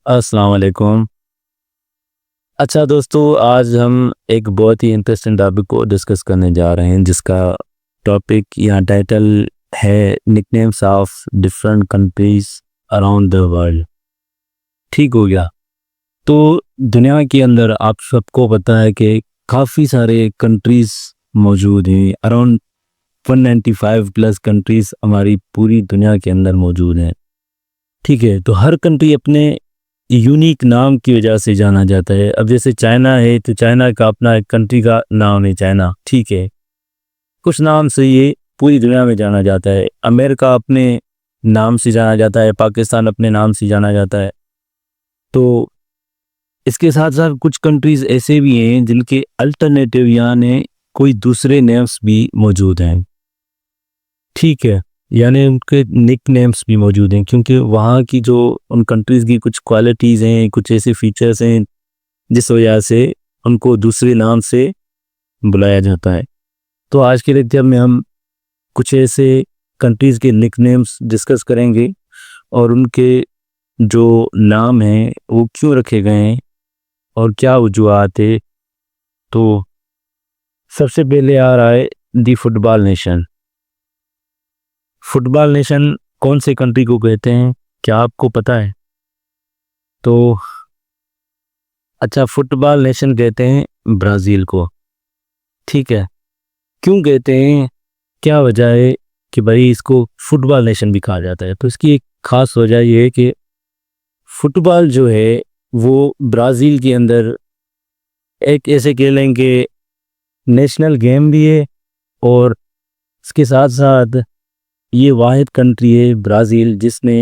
अस्सलाम वालेकुम। अच्छा दोस्तों, आज हम एक बहुत ही इंटरेस्टिंग टॉपिक को डिस्कस करने जा रहे हैं, जिसका टॉपिक या टाइटल है nicknames of different countries around the world. ठीक हो गया। तो दुनिया के अंदर आप सबको पता है कि काफ़ी सारे कंट्रीज़ मौजूद हैं। अराउंड 195 प्लस कंट्रीज़ हमारी पूरी दुनिया के अंदर मौजूद हैं। ठीक है, तो हर कंट्री अपने यूनिक नाम की वजह से जाना जाता है। अब जैसे चाइना है, तो चाइना का अपना एक कंट्री का नाम है चाइना। ठीक है, कुछ नाम से ये पूरी दुनिया में जाना जाता है। अमेरिका अपने नाम से जाना जाता है, पाकिस्तान अपने नाम से जाना जाता है। तो इसके साथ साथ कुछ कंट्रीज़ ऐसे भी हैं जिनके अल्टरनेटिव यानी कोई दूसरे नेम्स भी मौजूद हैं। ठीक है, यानी उनके निक नेम्स भी मौजूद हैं, क्योंकि वहाँ की जो उन कंट्रीज़ की कुछ क्वालिटीज़ हैं, कुछ ऐसे फीचर्स हैं जिस वजह से उनको दूसरे नाम से बुलाया जाता है। तो आज के लेक्चर में हम कुछ ऐसे कंट्रीज़ के निक नेम्स डिस्कस करेंगे और उनके जो नाम हैं वो क्यों रखे गए हैं और क्या वजूहत है। तो सबसे पहले आ रहा है दी फुटबॉल नेशन। फुटबॉल नेशन कौन से कंट्री को कहते हैं, क्या आपको पता है? तो अच्छा, फुटबॉल नेशन कहते हैं ब्राज़ील को। ठीक है, क्यों कहते हैं, क्या वजह है कि भाई इसको फुटबॉल नेशन भी कहा जाता है? तो इसकी एक ख़ास वजह ये है कि फुटबॉल जो है वो ब्राज़ील के अंदर एक ऐसे कह लें कि नेशनल गेम भी है, और इसके साथ साथ ये वाहिद कंट्री है ब्राज़ील जिसने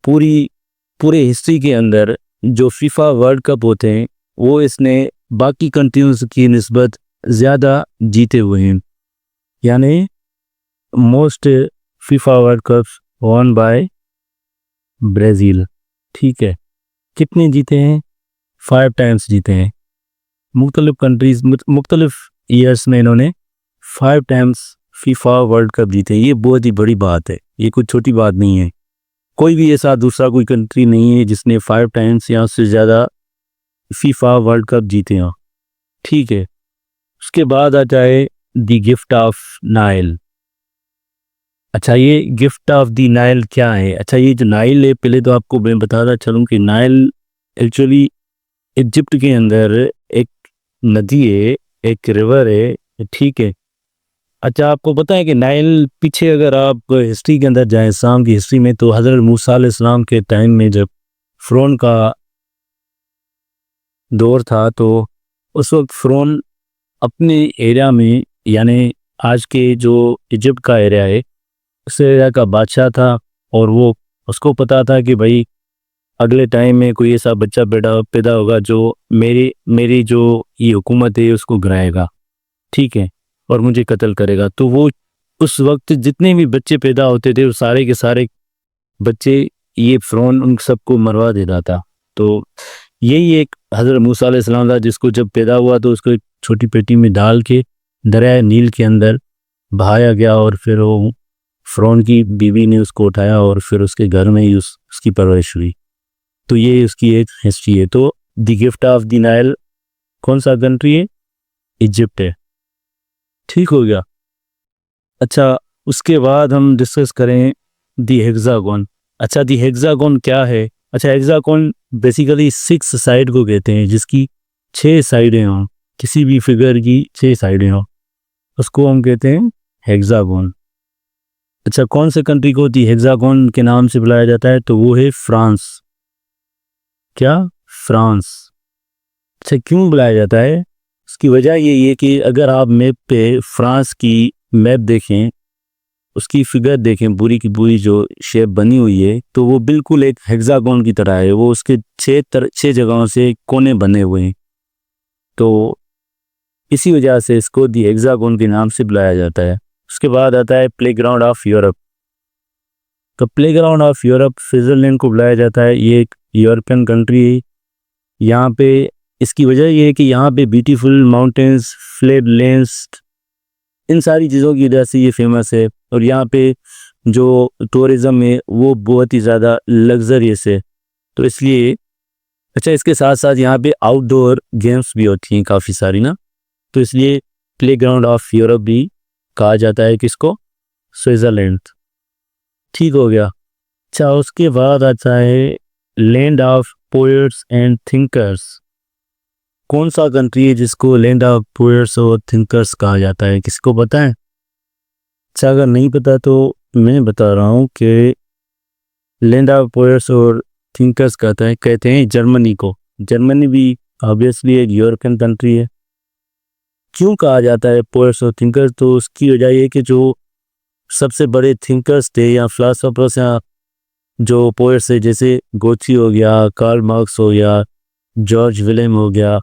पूरे हिस्ट्री के अंदर जो फीफा वर्ल्ड कप होते हैं वो इसने बाकी कंट्रियों की निस्बत ज़्यादा जीते हुए हैं। यानी most FIFA world cups won by Brazil. ठीक है, कितने जीते हैं? 5 टाइम्स जीते हैं। मुख्तलिफ कंट्रीज़ मुख्तलिफ ईयर्स में इन्होंने 5 टाइम्स फीफा वर्ल्ड कप जीते। ये बहुत ही बड़ी बात है, ये कुछ छोटी बात नहीं है। कोई भी ऐसा दूसरा कोई कंट्री नहीं है जिसने 5 टाइम्स या उससे ज़्यादा फीफा वर्ल्ड कप जीते हों। ठीक है, उसके बाद आता है द गिफ्ट ऑफ नाइल। अच्छा, ये गिफ्ट ऑफ द नाइल क्या है? अच्छा, ये जो नाइल है, पहले तो आपको मैं बताता चलूँ कि नाइल एक्चुअली इजिप्ट के अंदर एक नदी है, एक रिवर है। ठीक है, अच्छा आपको पता है कि नाइल पीछे अगर आप हिस्ट्री के अंदर जाएं, इस्लाम की हिस्ट्री में, तो हज़रत मूसा अलैहिस्सलाम के टाइम में जब फ़िरौन का दौर था, तो उस वक्त फ़िरौन अपने एरिया में, यानी आज के जो इजिप्ट का एरिया है, उस एरिया का बादशाह था। और वो उसको पता था कि भाई अगले टाइम में कोई ऐसा बच्चा पैदा पैदा होगा जो मेरी मेरी जो ये हुकूमत है उसको गिराएगा। ठीक है, और मुझे कत्ल करेगा। तो वो उस वक्त जितने भी बच्चे पैदा होते थे वो सारे के सारे बच्चे ये फ़िरौन उन सबको मरवा देता था। तो यही एक हज़रत मूसा अलैहिस्सलाम था, जिसको जब पैदा हुआ तो उसको एक छोटी पेटी में डाल के दरिया नील के अंदर बहाया गया, और फिर वो फ़िरौन की बीवी ने उसको उठाया और फिर उसके घर में ही उसकी परवरिश हुई। तो ये उसकी एक हिस्ट्री है। तो the gift of the Nile कौन सा कंट्री है? इजिप्ट है। ठीक हो गया। अच्छा, उसके बाद हम डिस्कस करें दी हेक्सागोन। अच्छा, दी हेक्सागोन क्या है? अच्छा, हेक्सागोन बेसिकली 6 साइड को कहते हैं, जिसकी 6 साइडें हों, किसी भी फिगर की 6 साइडें हों, उसको हम कहते हैं हेक्सागोन। अच्छा, कौन से कंट्री को दी हेक्सागोन के नाम से बुलाया जाता है? तो वो है फ्रांस। क्या? फ्रांस। अच्छा, क्यों बुलाया जाता है? उसकी वजह ये है कि अगर आप मैप पे फ्रांस की मैप देखें, उसकी फिगर देखें, पूरी की पूरी जो शेप बनी हुई है, तो वो बिल्कुल एक हेक्सागोन की तरह है। वो उसके 6 जगहों से कोने बने हुए हैं। तो इसी वजह से इसको दी हेक्सागोन के नाम से बुलाया जाता है। उसके बाद आता है प्लेग्राउंड ऑफ यूरोप। तो प्लेग्राउंड ऑफ यूरोप स्विट्ज़रलैंड को बुलाया जाता है। ये एक यूरोपियन कंट्री है। यहाँ पे इसकी वजह ये है कि यहाँ पे ब्यूटीफुल माउंटेन्स, फ्लैट लैंड्स, इन सारी चीज़ों की वजह से ये फेमस है। और यहाँ पे जो टूरिज़्म है वो बहुत ही ज़्यादा लग्जरियस है। तो इसलिए अच्छा, इसके साथ साथ यहाँ पे आउटडोर गेम्स भी होती हैं काफ़ी सारी ना, तो इसलिए प्लेग्राउंड ऑफ यूरोप भी कहा जाता है किसको, स्विट्ज़रलैंड। ठीक हो गया। अच्छा, उसके बाद आता है land of poets and thinkers. कौन सा कंट्री है जिसको लैंड ऑफ पोएट्स और थिंकर्स कहा जाता है, किसको पता है? अच्छा, अगर नहीं पता तो मैं बता रहा हूँ कि लैंड ऑफ पोएट्स और थिंकर्स कहते हैं जर्मनी को। जर्मनी भी ऑब्वियसली एक यूरोपियन कंट्री है। क्यों कहा जाता है पोएट्स और थिंकर्स? तो उसकी वजह ये कि जो सबसे बड़े थिंकर्स थे या फिलोसोफर्स या जो पोएट्स थे, जैसे गोची हो गया, कार्ल मार्क्स हो गया, जॉर्ज विलियम हो गया,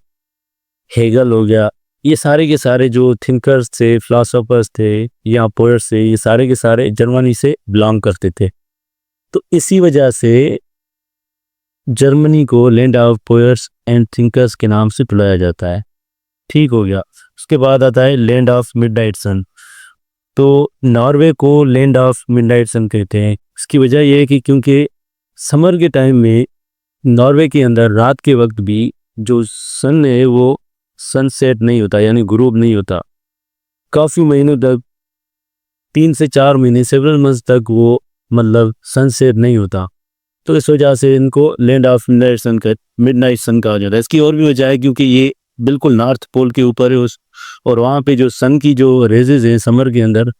हेगल हो गया, ये सारे के सारे जो थिंकर्स थे, फिलोसोफर्स थे या पोएट्स थे, ये सारे के सारे जर्मनी से बिलोंग करते थे। तो इसी वजह से जर्मनी को land of poets and thinkers के नाम से बुलाया जाता है। ठीक हो गया। उसके बाद आता है लैंड ऑफ मिडनाइट सन। तो नॉर्वे को लैंड ऑफ मिडनाइट सन कहते हैं। इसकी वजह यह है कि क्योंकि समर के टाइम में नॉर्वे के अंदर रात के वक्त भी जो सन है वो सनसेट नहीं होता, यानी गुरूब नहीं होता। काफ़ी महीनों तक, 3 से 4 महीने, सेवरल मंथ्स तक वो मतलब सनसेट नहीं होता। तो इस वजह से इनको लैंड ऑफ मिडनाइट सन कहा जाता है। इसकी और भी वजह है क्योंकि ये बिल्कुल नॉर्थ पोल के ऊपर है और वहाँ पे जो सन की जो रेजेज हैं समर के अंदर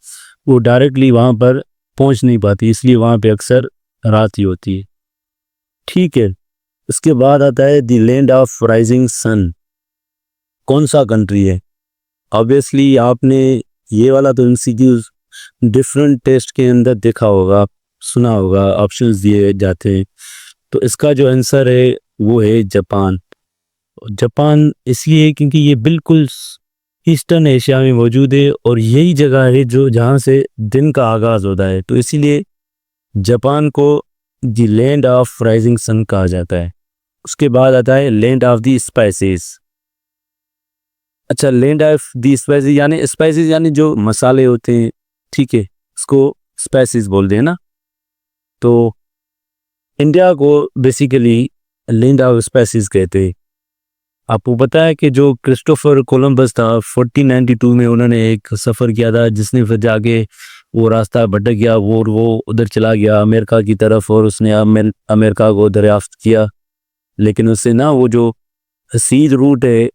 वो डायरेक्टली वहाँ पर पहुँच नहीं पाती, इसलिए वहाँ पे अक्सर रात ही होती है। ठीक है। इसके बाद आता है the land of rising sun. कौन सा कंट्री है? ऑब्वियसली आपने ये वाला तो एमसीक्यूज डिफरेंट टेस्ट के अंदर देखा होगा, सुना होगा, ऑप्शंस दिए जाते हैं। तो इसका जो आंसर है वो है जापान। जापान इसलिए क्योंकि ये बिल्कुल ईस्टर्न एशिया में मौजूद है और यही जगह है जो जहाँ से दिन का आगाज़ होता है, तो इसीलिए जापान को the land of rising sun कहा जाता है। उसके बाद आता है लैंड ऑफ द स्पाइसेस। अच्छा, लैंड ऑफ द स्पाइसेस यानी जो मसाले होते हैं, ठीक है, इसको स्पाइसेस बोलते हैं ना। तो इंडिया को बेसिकली लैंड ऑफ स्पाइसेस कहते हैं। आपको पता है कि जो क्रिस्टोफर कोलंबस था 1492 में उन्होंने एक सफ़र किया था, जिसने फिर जाके वो रास्ता भटक गया, वो उधर चला गया अमेरिका की तरफ और उसने अमेरिका को दरियाफ्त किया। लेकिन उससे ना वो जो सी रूट है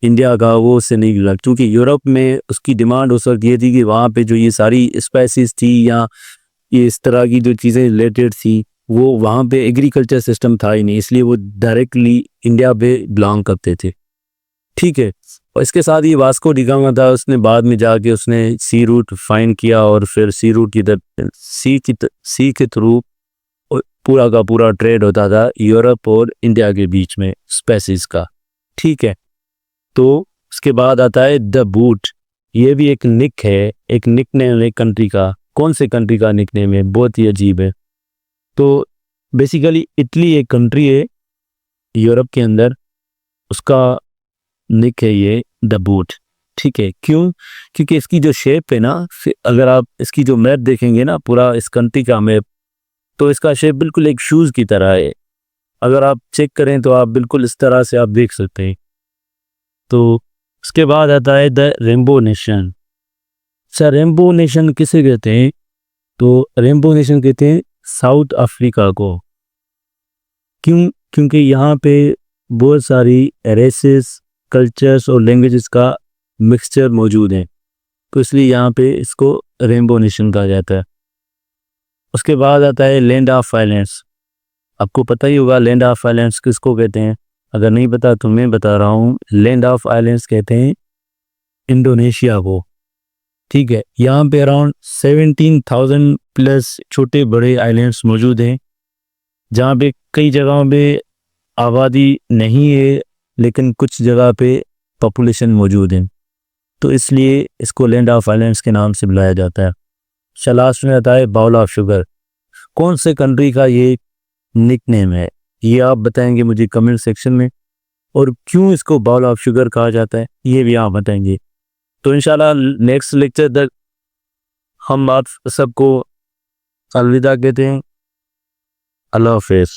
इंडिया का वो उससे नहीं मिला, क्योंकि यूरोप में उसकी डिमांड उस वक्त ये थी कि वहाँ पे जो ये सारी स्पाइसेस थी या ये इस तरह की जो चीज़ें रिलेटेड थी वो वहाँ पे एग्रीकल्चर सिस्टम था ही नहीं, इसलिए वो डायरेक्टली इंडिया पे बिलोंग करते थे। ठीक है। और इसके साथ ही वास्को डी गामा था, उसने बाद में जाके उसने सी रूट फाइंड किया और फिर सी रूट की सी के थ्रू पूरा का पूरा ट्रेड होता था यूरोप और इंडिया के बीच में स्पाइसेस का। ठीक है। तो उसके बाद आता है द बूट। ये भी एक निक है, एक निक नेम है कंट्री का। कौन से कंट्री का निक नेम है? बहुत ही अजीब है। तो बेसिकली इटली एक कंट्री है यूरोप के अंदर, उसका निक है ये द बूट। ठीक है। क्यों? क्योंकि इसकी जो शेप है ना, अगर आप इसकी जो मैप देखेंगे ना, पूरा इस कंट्री का मैप, तो इसका शेप बिल्कुल एक शूज़ की तरह है। अगर आप चेक करें तो आप बिल्कुल इस तरह से आप देख सकते हैं। तो उसके बाद आता है the rainbow nation. Sir, rainbow nation किसे कहते हैं? तो रेनबो नेशन कहते हैं साउथ अफ्रीका को। क्यों? क्योंकि यहाँ पे बहुत सारी रेसेस, कल्चर्स और लैंग्वेजेस का मिक्सचर मौजूद है, तो इसलिए यहाँ पे इसको रेनबो नेशन कहा जाता है। उसके बाद आता है लैंड ऑफ आइलैंड्स। आपको पता ही होगा लैंड ऑफ आइलैंड्स किसको कहते हैं। अगर नहीं पता तो मैं बता रहा हूँ, लैंड ऑफ आइलैंड्स कहते हैं इंडोनेशिया को। ठीक है। यहाँ पे अराउंड 17,000 प्लस छोटे बड़े आइलैंड्स मौजूद हैं, जहाँ पे कई जगहों पे आबादी नहीं है लेकिन कुछ जगह पे पॉपुलेशन मौजूद है, तो इसलिए इसको लैंड ऑफ आइलैंड्स के नाम से बुलाया जाता है। लास्ट में आता है बाउल ऑफ शुगर। कौन से कंट्री का ये निक नेम है, ये आप बताएंगे मुझे कमेंट सेक्शन में, और क्यों इसको बाउल ऑफ शुगर कहा जाता है ये भी आप बताएंगे। तो इंशाल्लाह नेक्स्ट लेक्चर तक हम आप सबको अलविदा कहते हैं। अल्लाह हाफिज़।